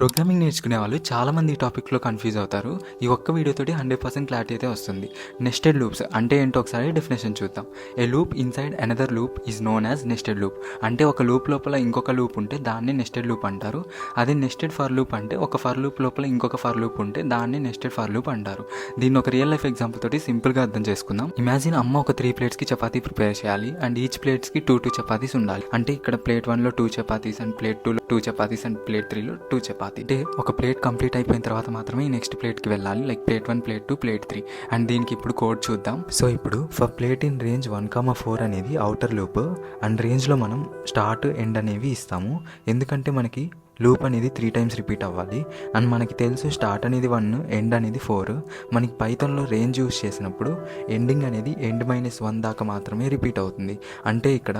Programming నేర్చుకునే వాళ్ళు చాలామంది ఈ టాపిక్లో కన్ఫ్యూజ్ అవుతారు. ఈ ఒక్క వీడియోతోటి 100% క్లారిటీ అయితే వస్తుంది. నెస్టెడ్ లూప్స్ అంటే ఏంటో ఒకసారి డెఫినేషన్ చూద్దాం. A loop inside another loop is known as nested loop. అంటే ఒక లూప్ లోపల ఇంకొక లూప్ ఉంటే దాన్ని నెస్టెడ్ లూప్ అంటారు. అదే నెస్టెడ్ ఫర్ లూప్ అంటే ఒక ఫర్ లూప్ లోపల ఇంకొక ఫర్ లూప్ ఉంటే దాన్ని నెస్టెడ్ ఫర్ లూప్ అంటారు. దీన్ని ఒక రియల్ లైఫ్ ఎగ్జాంపుల్ తోటి సింపుల్గా అర్థం చేసుకుందాం. ఇమాజిన్ అమ్మ ఒక 3 ప్లేట్స్కి చపాతీ ప్రిపేర్ చేయాలి అండ్ ఈచ్ ప్లేట్స్కి 2 చపాతీస్ ఉండాలి. అంటే ఇక్కడ ప్లేట్ 1లో 2 చపాతీస్ అండ్ ప్లేట్ 2లో 2 చపాతీస్ అండ్ ప్లేట్ 3లో 2 చపాతీ. అంటే ఒక ప్లేట్ కంప్లీట్ అయిపోయిన తర్వాత మాత్రమే నెక్స్ట్ ప్లేట్కి వెళ్ళాలి. Like plate 1, plate 2, plate 3. And దీనికి ఇప్పుడు కోడ్ చూద్దాం. సో ఇప్పుడు ఫర్ ప్లేట్ ఇన్ రేంజ్ 1,4 అనేది అవుటర్ లూప్ అండ్ రేంజ్లో మనం స్టార్ట్ ఎండ్ అనేవి ఇస్తాము. ఎందుకంటే మనకి లూప్ అనేది 3 టైమ్స్ రిపీట్ అవ్వాలి. అండ్ మనకి తెలుసు స్టార్ట్ అనేది 1, ఎండ్ అనేది 4. మనకి పైథాన్లో రేంజ్ యూస్ చేసినప్పుడు ఎండింగ్ అనేది ఎండ్ -1 దాకా మాత్రమే రిపీట్ అవుతుంది. అంటే ఇక్కడ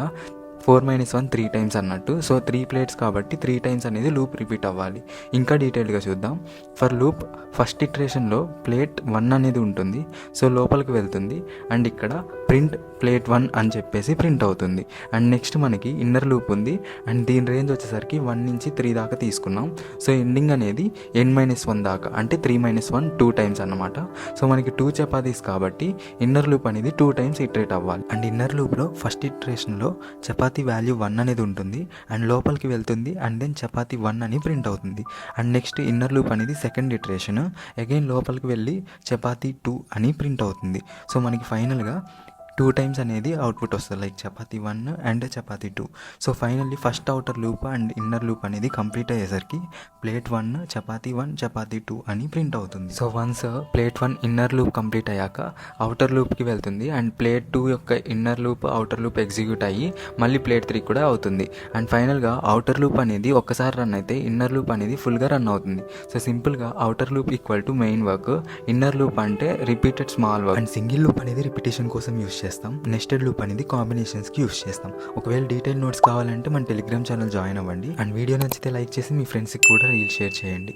4 - 1 3 టైమ్స్ అన్నట్టు. సో 3 ప్లేట్స్ కాబట్టి 3 టైమ్స్ అనేది లూప్ రిపీట్ అవ్వాలి. ఇంకా డీటెయిల్గా చూద్దాం. ఫర్ లూప్ ఫస్ట్ ఇటరేషన్లో ప్లేట్ 1 అనేది ఉంటుంది. సో లోపలికి వెళ్తుంది అండ్ ఇక్కడ ప్రింట్ ప్లేట్ 1 అని చెప్పేసి ప్రింట్ అవుతుంది. అండ్ నెక్స్ట్ మనకి ఇన్నర్ లూప్ ఉంది అండ్ దీని రేంజ్ వచ్చేసరికి 1 నుంచి 3 దాకా తీసుకున్నాం. సో ఎండింగ్ అనేది n-1 దాకా అంటే 3 - 1 2 టైమ్స్ అన్నమాట. సో మనకి 2 చపాతీస్ కాబట్టి ఇన్నర్ లూప్ అనేది 2 టైమ్స్ ఇటరేట్ అవ్వాలి. అండ్ ఇన్నర్ లూప్లో ఫస్ట్ ఇటరేషన్లో చపాతీ వాల్యూ 1 అనేది ఉంటుంది అండ్ లోపలికి వెళ్తుంది అండ్ దెన్ చపాతీ 1 అని ప్రింట్ అవుతుంది. అండ్ నెక్స్ట్ ఇన్నర్ లూప్ అనేది సెకండ్ ఇటరేషన్ అగైన్ లోపలికి వెళ్ళి చపాతీ 2 అని ప్రింట్ అవుతుంది. సో మనకి ఫైనల్గా 2 టైమ్స్ అనేది అవుట్పుట్ వస్తుంది like chapati 1 and chapati 2. So finally first outer loop and inner loop అనేది కంప్లీట్ అయ్యేసరికి ప్లేట్ 1 చపాతీ 1 చపాతీ 2 అని ప్రింట్ అవుతుంది. So once plate 1 inner loop complete అయ్యాక అవుటర్ లూప్కి వెళ్తుంది అండ్ ప్లేట్ 2 యొక్క inner loop outer loop execute అయ్యి మళ్ళీ ప్లేట్ 3 కూడా అవుతుంది. అండ్ ఫైనల్గా అవుటర్ లూప్ అనేది ఒక్కసారి రన్ అయితే ఇన్నర్ లూప్ అనేది ఫుల్గా రన్ అవుతుంది. సో సింపుల్గా outer loop equal to main work, inner loop అంటే repeated small work. And single loop అనేది రిపిటేషన్ కోసం యూస్ చేస్తాం. నెస్టెడ్ లూప్ అనేది కాంబినేషన్స్కి యూస్ చేస్తాం. ఒకవేళ డీటెయిల్ నోట్స్ కావాలంటే మన టెలిగ్రామ్ ఛానల్ జాయిన్ అవ్వండి. అండ్ వీడియో నచ్చితే లైక్ చేసి మీ ఫ్రెండ్స్కి కూడా రీల్ షేర్ చేయండి.